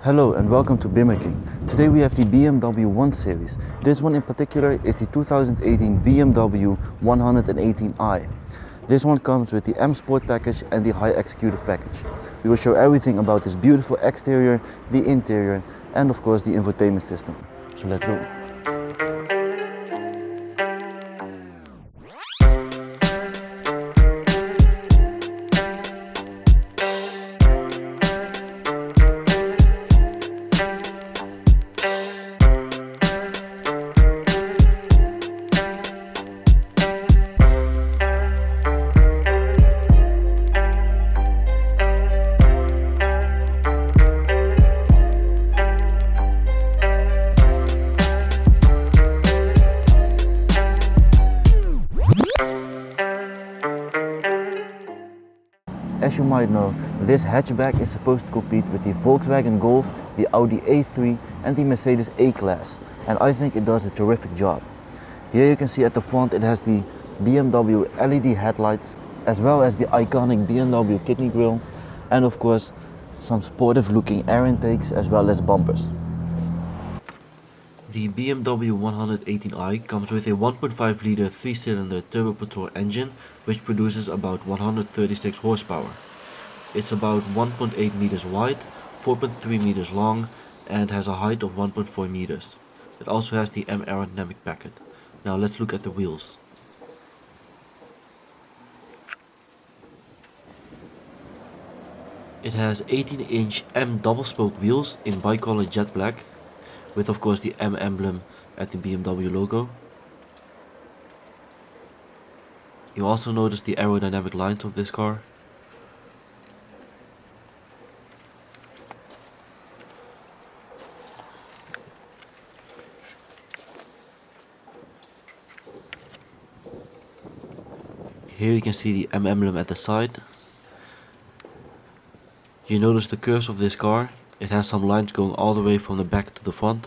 Hello and welcome to BimmerKing. Today we have the BMW 1 Series. This one in particular is the 2018 BMW 118i. This one comes with the M Sport package and the High Executive package. We will show everything about this beautiful exterior, the interior, and of course the infotainment system. So let's go. As you might know, this hatchback is supposed to compete with the Volkswagen Golf, the Audi A3 and the Mercedes A-Class, and I think it does a terrific job. Here you can see at the front it has the BMW LED headlights as well as the iconic BMW kidney grille and of course some sportive looking air intakes as well as bumpers. The BMW 118i comes with a 1.5 litre 3-cylinder turbo-petrol engine which produces about 136 horsepower. It's about 1.8 meters wide, 4.3 meters long and has a height of 1.4 meters. It also has the M aerodynamic packet. Now let's look at the wheels. It has 18-inch M double-spoke wheels in bicolor jet black, with of course the M emblem at the BMW logo. You also notice the aerodynamic lines of this car. Here you can see the M emblem at the side. You notice the curves of this car. It has some lines going all the way from the back to the front.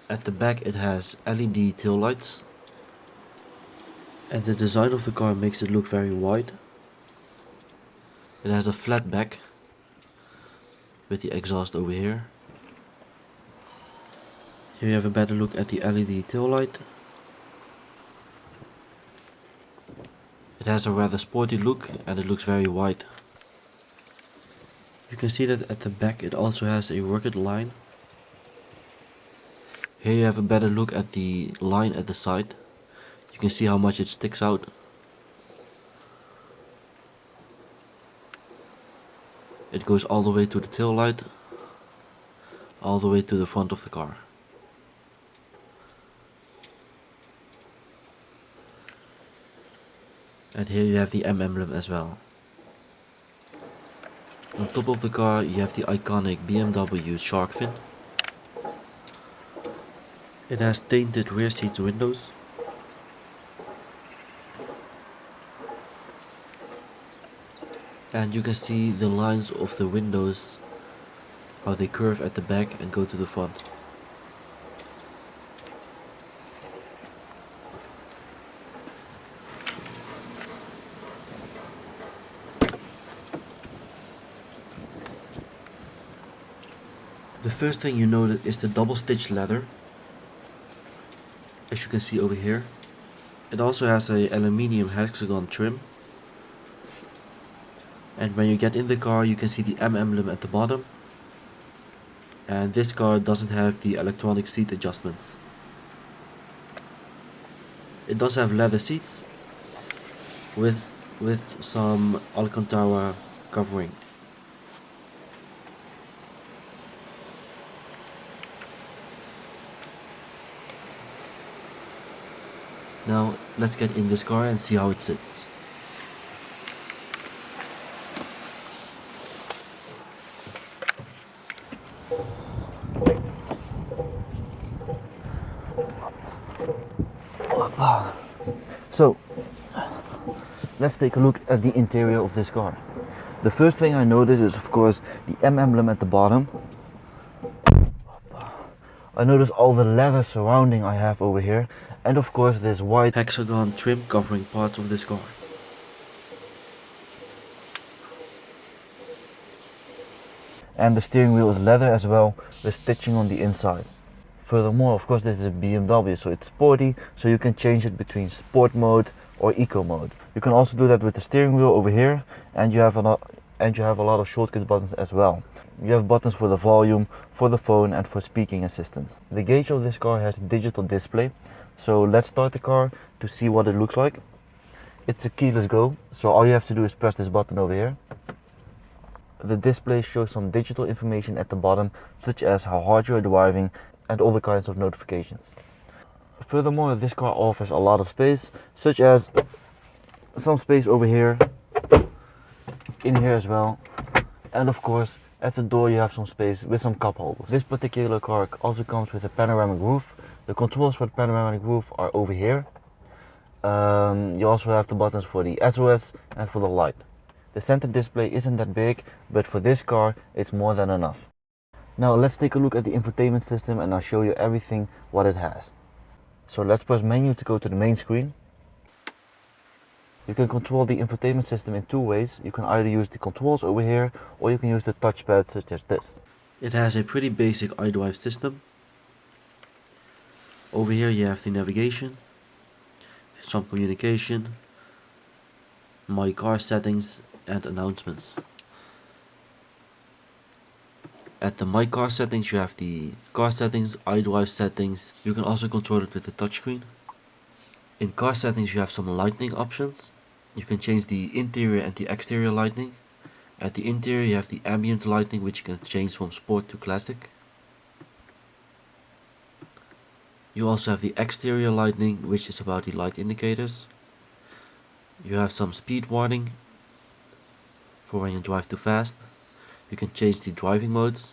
At the back it has LED taillights. And the design of the car makes it look very wide. It has a flat back with the exhaust over here. Here you have a better look at the LED taillight. It has a rather sporty look and it looks very wide. You can see that at the back it also has a rugged line. Here you have a better look at the line at the side. You can see how much it sticks out. It goes all the way to the tail light, all the way to the front of the car. And here you have the M emblem as well. On top of the car you have the iconic BMW shark fin. It has tinted rear seat windows. And you can see the lines of the windows, how they curve at the back and go to the front. The first thing you notice is the double stitched leather, as you can see over here. It also has a aluminium hexagon trim. And when you get in the car you can see the M emblem at the bottom. And this car doesn't have the electronic seat adjustments. It does have leather seats with some Alcantara covering. Now let's get in this car and see how it sits. So let's take a look at the interior of this car. The first thing I notice is of course the M emblem at the bottom. I notice all the leather surrounding I have over here, and of course this white hexagon trim covering parts of this car. And the steering wheel is leather as well, with stitching on the inside. Furthermore, of course, this is a BMW, so it's sporty, so you can change it between sport mode or eco mode. You can also do that with the steering wheel over here, and you have a lot of shortcut buttons as well. You have buttons for the volume, for the phone, and for speaking assistance. The gauge of this car has a digital display, so let's start the car to see what it looks like. It's a keyless go, so all you have to do is press this button over here. The display shows some digital information at the bottom, such as how hard you are driving and all the kinds of notifications. Furthermore, this car offers a lot of space, such as some space over here, in here as well, and of course at the door you have some space with some cup holders. This particular car also comes with a panoramic roof. The controls for the panoramic roof are over here. You also have the buttons for the SOS and for the light. The center display isn't that big, but for this car it's more than enough. Now let's take a look at the infotainment system and I'll show you everything what it has. So let's press menu to go to the main screen. You can control the infotainment system in two ways. You can either use the controls over here or you can use the touchpad such as this. It has a pretty basic iDrive system. Over here you have the navigation, some communication, my car settings and announcements. At the My Car settings you have the car settings, iDrive settings. You can also control it with the touchscreen. In car settings you have some lighting options. You can change the interior and the exterior lighting. At the interior you have the ambient lighting, which you can change from sport to classic. You also have the exterior lighting, which is about the light indicators. You have some speed warning for when you drive too fast. You can change the driving modes.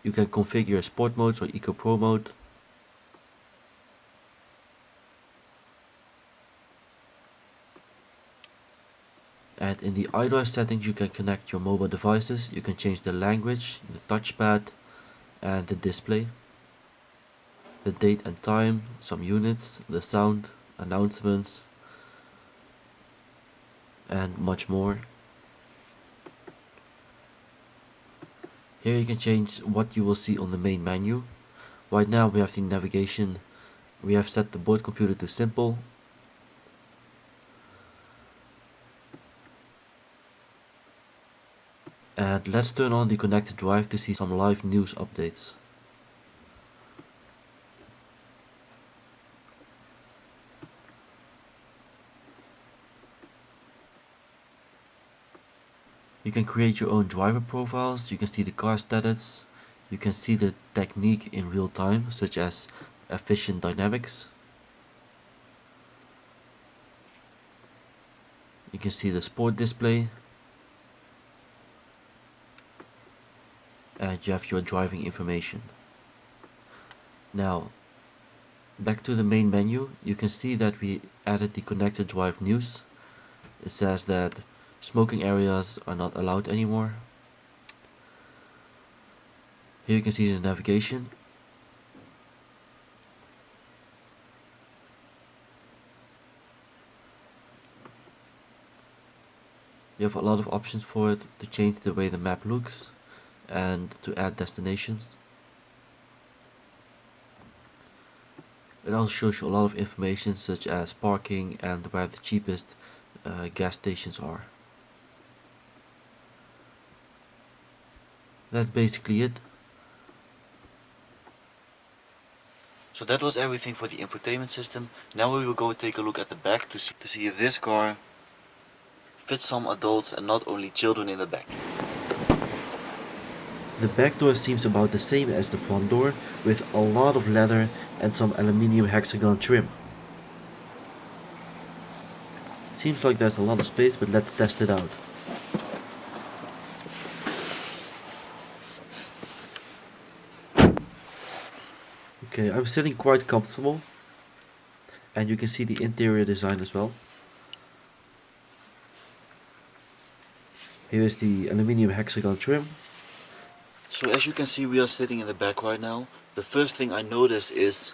You can configure sport modes or Eco Pro mode. And in the iDrive settings you can connect your mobile devices. You can change the language, the touchpad and the display, the date and time, some units, the sound, announcements and much more. Here you can change what you will see on the main menu. Right now we have the navigation. We have set the board computer to simple. And let's turn on the connected drive to see some live news updates. You can create your own driver profiles. You can see the car status. You can see the technique in real time, such as efficient dynamics. You can see the sport display. And you have your driving information. Now, back to the main menu, you can see that we added the connected drive news. It says that smoking areas are not allowed anymore. Here you can see the navigation. You have a lot of options for it to change the way the map looks and to add destinations. It also shows you a lot of information such as parking and where the cheapest gas stations are. That's basically it. So that was everything for the infotainment system. Now we will go take a look at the back to see if this car fits some adults and not only children in the back. The back door seems about the same as the front door, with a lot of leather and some aluminium hexagon trim. Seems like there's a lot of space, but let's test it out. Okay, I'm sitting quite comfortable, and you can see the interior design as well. Here is the aluminium hexagon trim. So as you can see, we are sitting in the back right now. The first thing I notice is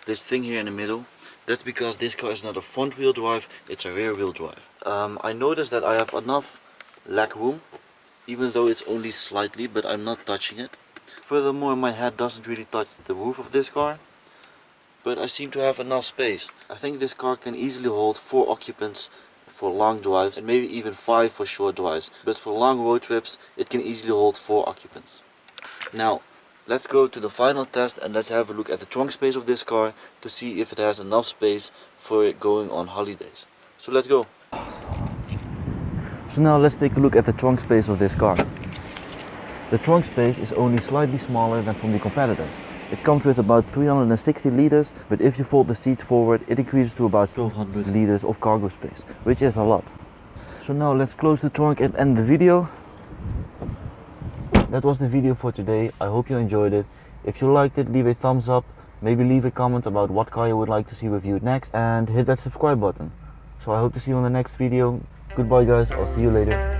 this thing here in the middle. That's because this car is not a front wheel drive, it's a rear wheel drive. I noticed that I have enough leg room, even though it's only slightly, but I'm not touching it. Furthermore, my head doesn't really touch the roof of this car, but I seem to have enough space. I think this car can easily hold 4 occupants for long drives and maybe even 5 for short drives, but for long road trips it can easily hold 4 occupants. Now let's go to the final test and let's have a look at the trunk space of this car to see if it has enough space for it going on holidays. So let's go. So now let's take a look at the trunk space of this car. The trunk space is only slightly smaller than from the competitors. It comes with about 360 liters, but if you fold the seats forward, it increases to about 1200 liters of cargo space, which is a lot. So now let's close the trunk and end the video. That was the video for today. I hope you enjoyed it. If you liked it, leave a thumbs up, maybe leave a comment about what car you would like to see reviewed next, and hit that subscribe button. So I hope to see you on the next video. Goodbye guys, I'll see you later.